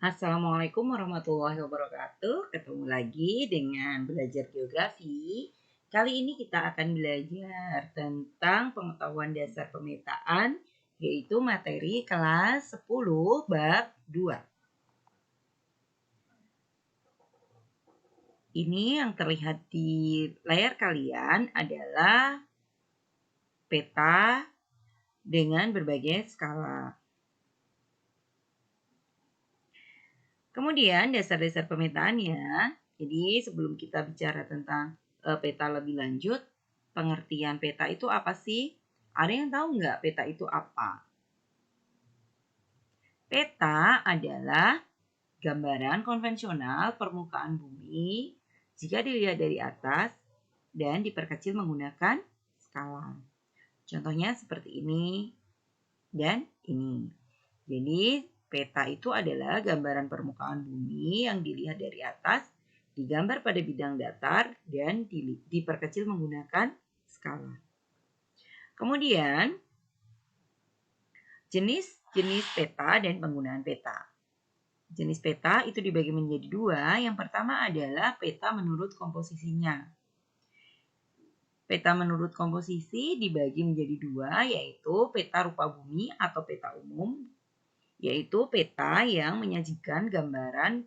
Assalamualaikum warahmatullahi wabarakatuh. Ketemu lagi dengan belajar geografi. Kali ini kita akan belajar tentang pengetahuan dasar pemetaan, yaitu materi kelas 10 bab 2. Ini yang terlihat di layar kalian adalah peta dengan berbagai skala. Kemudian dasar-dasar pemetaannya. Jadi sebelum kita bicara tentang peta lebih lanjut, pengertian peta itu apa sih? Ada yang tahu nggak peta itu apa? Peta adalah gambaran konvensional permukaan bumi jika dilihat dari atas dan diperkecil menggunakan skala. Contohnya seperti ini dan ini. Jadi peta itu adalah gambaran permukaan bumi yang dilihat dari atas, digambar pada bidang datar, dan diperkecil menggunakan skala. Kemudian, jenis-jenis peta dan penggunaan peta. Jenis peta itu dibagi menjadi dua. Yang pertama adalah peta menurut komposisinya. Peta menurut komposisi dibagi menjadi dua, yaitu peta rupa bumi atau peta umum, yaitu peta yang menyajikan gambaran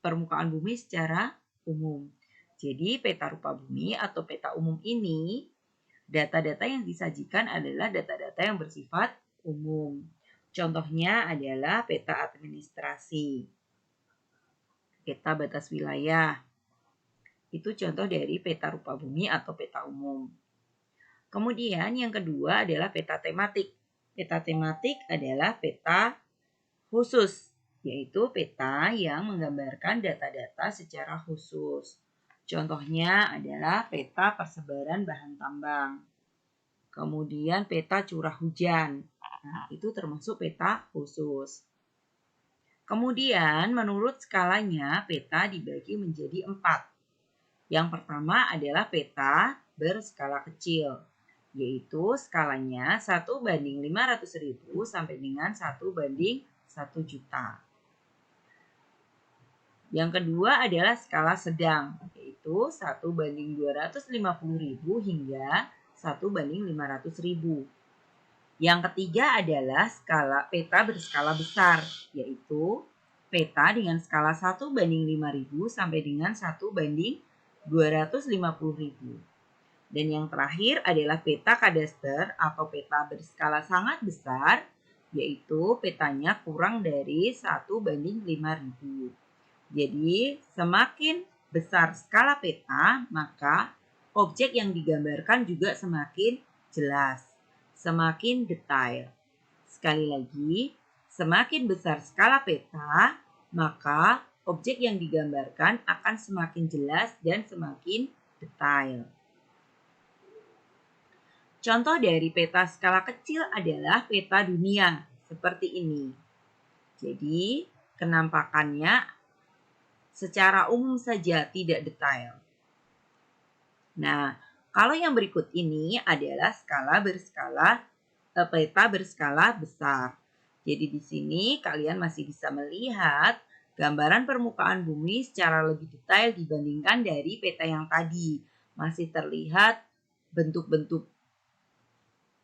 permukaan bumi secara umum. Jadi peta rupa bumi atau peta umum ini, data-data yang disajikan adalah data-data yang bersifat umum. Contohnya adalah peta administrasi, peta batas wilayah. Itu contoh dari peta rupa bumi atau peta umum. Kemudian yang kedua adalah peta tematik. Peta tematik adalah peta khusus, yaitu peta yang menggambarkan data-data secara khusus. Contohnya adalah peta persebaran bahan tambang. Kemudian peta curah hujan. Nah, itu termasuk peta khusus. Kemudian menurut skalanya peta dibagi menjadi 4. Yang pertama adalah peta berskala kecil, yaitu skalanya 1:500.000 sampai dengan 1:1 juta. Yang kedua adalah skala sedang, yaitu 1:250.000 hingga 1:500.000. Yang ketiga adalah skala peta berskala besar, yaitu peta dengan skala 1:5.000 sampai dengan 1:250.000. Dan yang terakhir adalah peta kadaster atau peta berskala sangat besar, yaitu petanya kurang dari 1:5.000. Jadi semakin besar skala peta, maka objek yang digambarkan juga semakin jelas, semakin detail. Sekali lagi, semakin besar skala peta, maka objek yang digambarkan akan semakin jelas dan semakin detail. Contoh dari peta skala kecil adalah peta dunia, seperti ini. Jadi, kenampakannya secara umum saja, tidak detail. Nah, kalau yang berikut ini adalah peta berskala besar. Jadi di sini kalian masih bisa melihat gambaran permukaan bumi secara lebih detail dibandingkan dari peta yang tadi. Masih terlihat bentuk-bentuk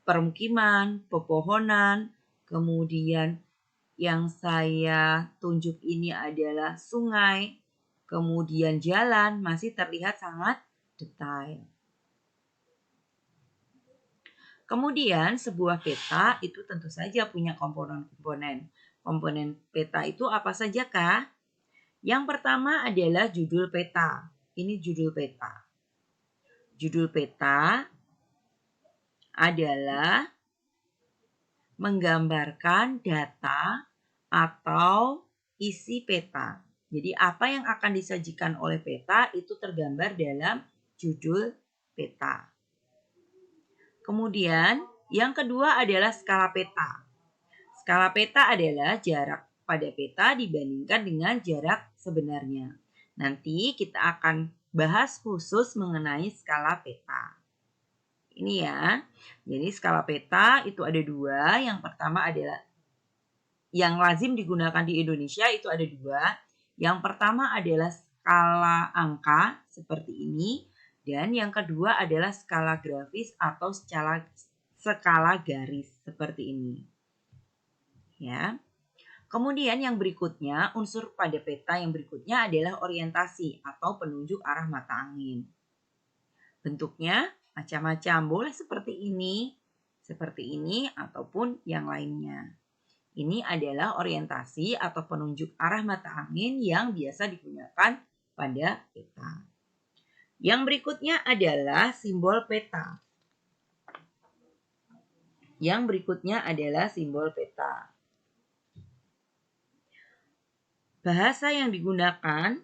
permukiman, pepohonan, kemudian yang saya tunjuk ini adalah sungai, kemudian jalan, masih terlihat sangat detail. Kemudian sebuah peta itu tentu saja punya komponen-komponen. Komponen peta itu apa saja kah? Yang pertama adalah judul peta. Ini judul peta. Judul peta adalah menggambarkan data atau isi peta. Jadi apa yang akan disajikan oleh peta itu tergambar dalam judul peta. Kemudian yang kedua adalah skala peta. Skala peta adalah jarak pada peta dibandingkan dengan jarak sebenarnya. Nanti kita akan bahas khusus mengenai skala peta. Ini ya. Jadi skala peta itu ada dua. Yang pertama adalah yang lazim digunakan di Indonesia itu ada dua. Yang pertama adalah skala angka seperti ini, dan yang kedua adalah skala grafis atau skala garis seperti ini. Ya. Kemudian yang berikutnya, unsur pada peta yang berikutnya adalah orientasi atau penunjuk arah mata angin. Bentuknya macam-macam, boleh seperti ini ataupun yang lainnya. Ini adalah orientasi atau penunjuk arah mata angin yang biasa digunakan pada peta. Yang berikutnya adalah simbol peta. Bahasa yang digunakan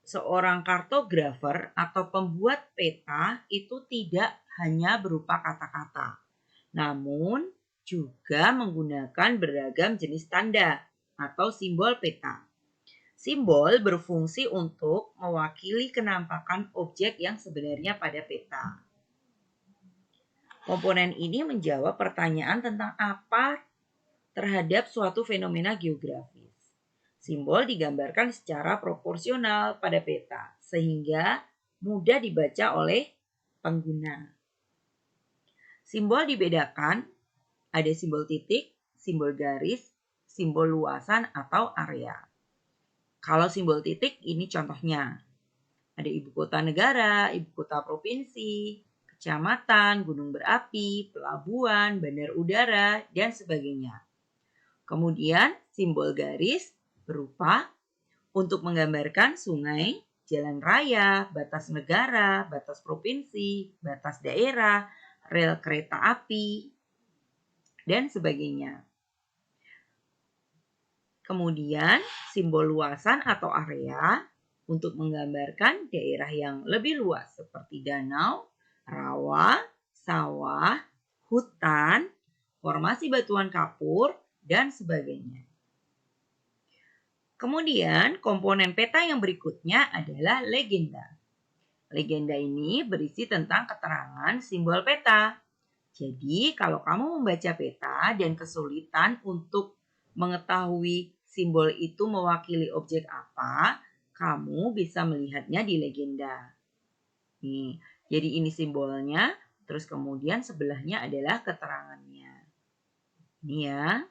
seorang kartografer atau pembuat peta itu tidak hanya berupa kata-kata, namun juga menggunakan beragam jenis tanda atau simbol peta. Simbol berfungsi untuk mewakili kenampakan objek yang sebenarnya pada peta. Komponen ini menjawab pertanyaan tentang apa terhadap suatu fenomena geografis. Simbol digambarkan secara proporsional pada peta, sehingga mudah dibaca oleh pengguna. Simbol dibedakan, ada simbol titik, simbol garis, simbol luasan atau area. Kalau simbol titik ini contohnya. Ada ibu kota negara, ibu kota provinsi, kecamatan, gunung berapi, pelabuhan, bandar udara, dan sebagainya. Kemudian simbol garis berupa untuk menggambarkan sungai, jalan raya, batas negara, batas provinsi, batas daerah, rel kereta api, dan sebagainya. Kemudian simbol luasan atau area untuk menggambarkan daerah yang lebih luas seperti danau, rawa, sawah, hutan, formasi batuan kapur, dan sebagainya. Kemudian komponen peta yang berikutnya adalah legenda. Legenda ini berisi tentang keterangan simbol peta. Jadi kalau kamu membaca peta dan kesulitan untuk mengetahui simbol itu mewakili objek apa, kamu bisa melihatnya di legenda. Nih, jadi ini simbolnya, terus kemudian sebelahnya adalah keterangannya. Ini ya.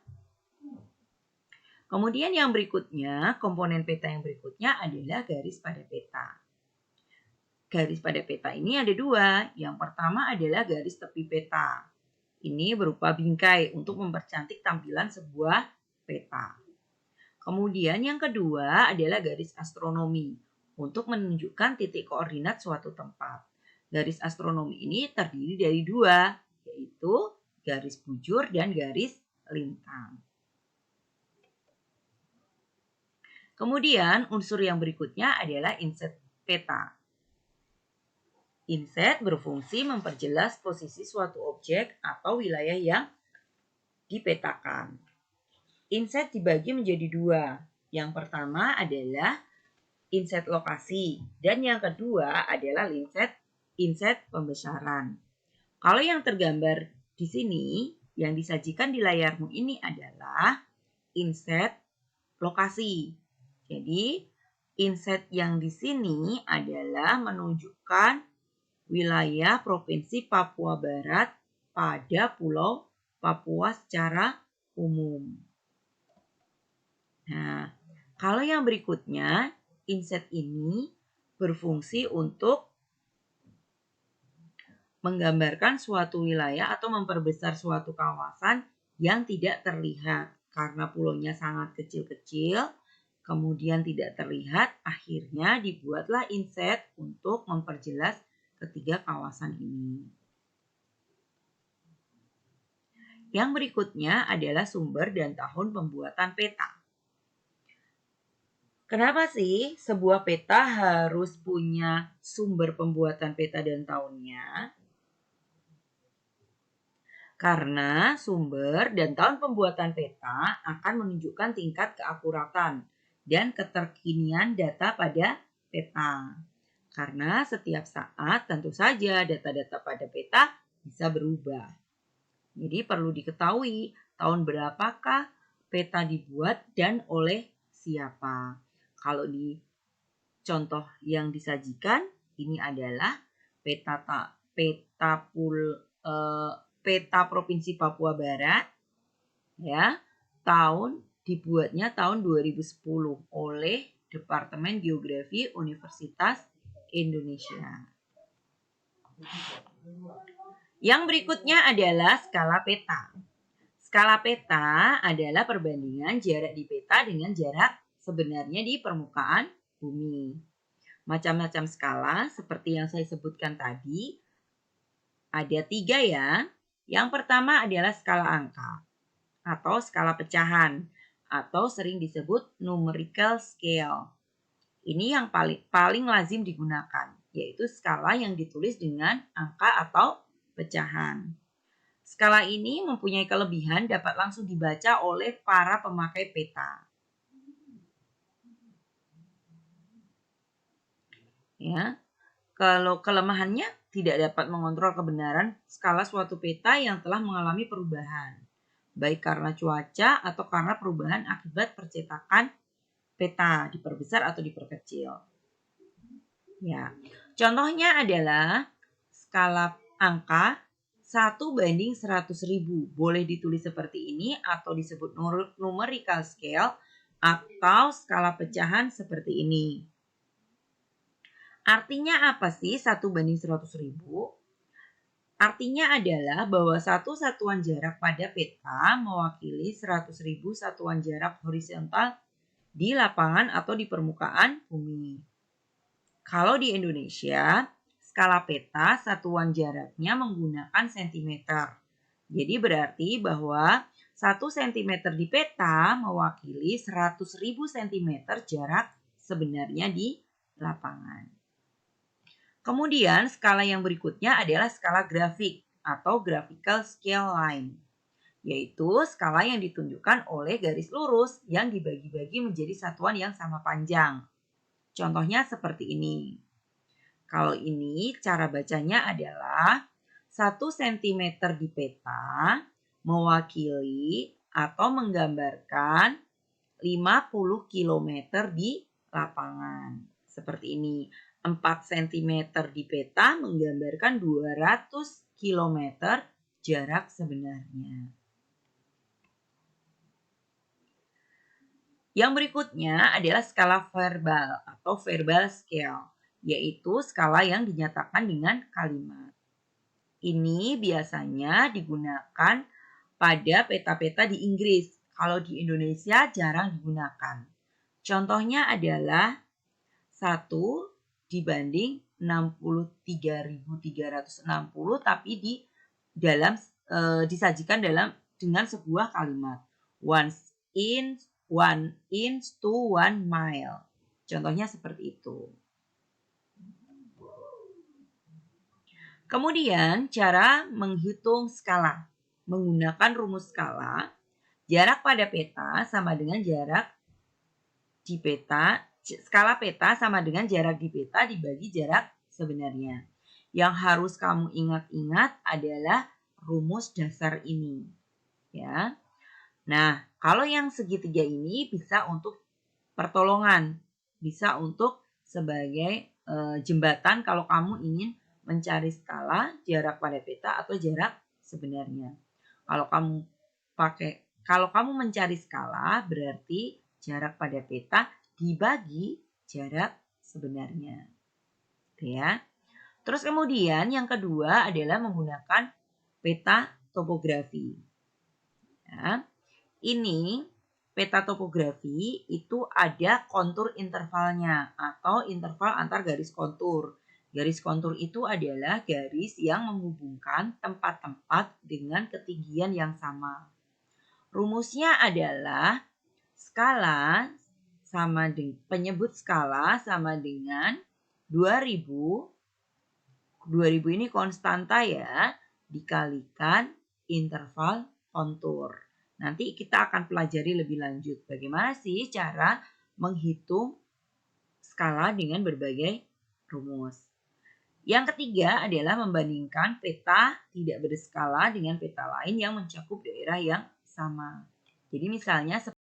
Kemudian yang berikutnya, komponen peta yang berikutnya adalah garis pada peta. Garis pada peta ini ada dua. Yang pertama adalah garis tepi peta. Ini berupa bingkai untuk mempercantik tampilan sebuah peta. Kemudian yang kedua adalah garis astronomi untuk menunjukkan titik koordinat suatu tempat. Garis astronomi ini terdiri dari dua, yaitu garis bujur dan garis lintang. Kemudian unsur yang berikutnya adalah inset peta. Inset berfungsi memperjelas posisi suatu objek atau wilayah yang dipetakan. Inset dibagi menjadi dua. Yang pertama adalah inset lokasi dan yang kedua adalah inset pembesaran. Kalau yang tergambar di sini yang disajikan di layarmu ini adalah inset lokasi. Jadi, inset yang di sini adalah menunjukkan wilayah Provinsi Papua Barat pada Pulau Papua secara umum. Nah, kalau yang berikutnya, inset ini berfungsi untuk menggambarkan suatu wilayah atau memperbesar suatu kawasan yang tidak terlihat karena pulaunya sangat kecil-kecil. Kemudian tidak terlihat, akhirnya dibuatlah inset untuk memperjelas ketiga kawasan ini. Yang berikutnya adalah sumber dan tahun pembuatan peta. Kenapa sih sebuah peta harus punya sumber pembuatan peta dan tahunnya? Karena sumber dan tahun pembuatan peta akan menunjukkan tingkat keakuratan dan keterkinian data pada peta. Karena setiap saat tentu saja data-data pada peta bisa berubah. Jadi perlu diketahui tahun berapakah peta dibuat dan oleh siapa. Kalau di contoh yang disajikan ini adalah peta Provinsi Papua Barat ya. Dibuatnya tahun 2010 oleh Departemen Geografi Universitas Indonesia. Yang berikutnya adalah skala peta. Skala peta adalah perbandingan jarak di peta dengan jarak sebenarnya di permukaan bumi. Macam-macam skala seperti yang saya sebutkan tadi. Ada 3 ya. Yang pertama adalah skala angka atau skala pecahan atau sering disebut numerical scale. Ini yang paling lazim digunakan, yaitu skala yang ditulis dengan angka atau pecahan. Skala ini mempunyai kelebihan dapat langsung dibaca oleh para pemakai peta. Ya. Kalau kelemahannya tidak dapat mengontrol kebenaran skala suatu peta yang telah mengalami perubahan, baik karena cuaca atau karena perubahan akibat percetakan peta diperbesar atau diperkecil. Ya. Contohnya adalah skala angka 1:100.000. Boleh ditulis seperti ini atau disebut numerical scale atau skala pecahan seperti ini. Artinya apa sih 1:100.000? Artinya adalah bahwa satu satuan jarak pada peta mewakili 100.000 satuan jarak horizontal di lapangan atau di permukaan bumi. Kalau di Indonesia, skala peta satuan jaraknya menggunakan cm. Jadi berarti bahwa 1 cm di peta mewakili 100.000 cm jarak sebenarnya di lapangan. Kemudian skala yang berikutnya adalah skala grafik atau graphical scale line, yaitu skala yang ditunjukkan oleh garis lurus yang dibagi-bagi menjadi satuan yang sama panjang. Contohnya seperti ini. Kalau ini cara bacanya adalah 1 cm di peta mewakili atau menggambarkan 50 km di lapangan. Seperti ini. 4 cm di peta menggambarkan 200 km jarak sebenarnya. Yang berikutnya adalah skala verbal atau verbal scale, yaitu skala yang dinyatakan dengan kalimat. Ini biasanya digunakan pada peta-peta di Inggris. Kalau di Indonesia jarang digunakan. Contohnya adalah 1 dibanding 63.360 tapi disajikan dengan sebuah kalimat 1 inch to 1 mile. Contohnya seperti itu. Kemudian cara menghitung skala. Menggunakan rumus skala, jarak pada peta sama dengan jarak di peta. Skala peta sama dengan jarak di peta dibagi jarak sebenarnya. Yang harus kamu ingat-ingat adalah rumus dasar ini. Ya. Nah, kalau yang segitiga ini bisa untuk pertolongan, bisa untuk sebagai jembatan kalau kamu ingin mencari skala jarak pada peta atau jarak sebenarnya. Kalau kamu mencari skala berarti jarak pada peta dibagi jarak sebenarnya. Oke ya. Terus kemudian yang kedua adalah menggunakan peta topografi. Ya. Ini peta topografi itu ada kontur intervalnya atau interval antar garis kontur. Garis kontur itu adalah garis yang menghubungkan tempat-tempat dengan ketinggian yang sama. Rumusnya adalah penyebut skala sama dengan 2000 ini konstanta ya, dikalikan interval kontur. Nanti kita akan pelajari lebih lanjut bagaimana sih cara menghitung skala dengan berbagai rumus. Yang ketiga adalah membandingkan peta tidak berskala dengan peta lain yang mencakup daerah yang sama. Jadi misalnya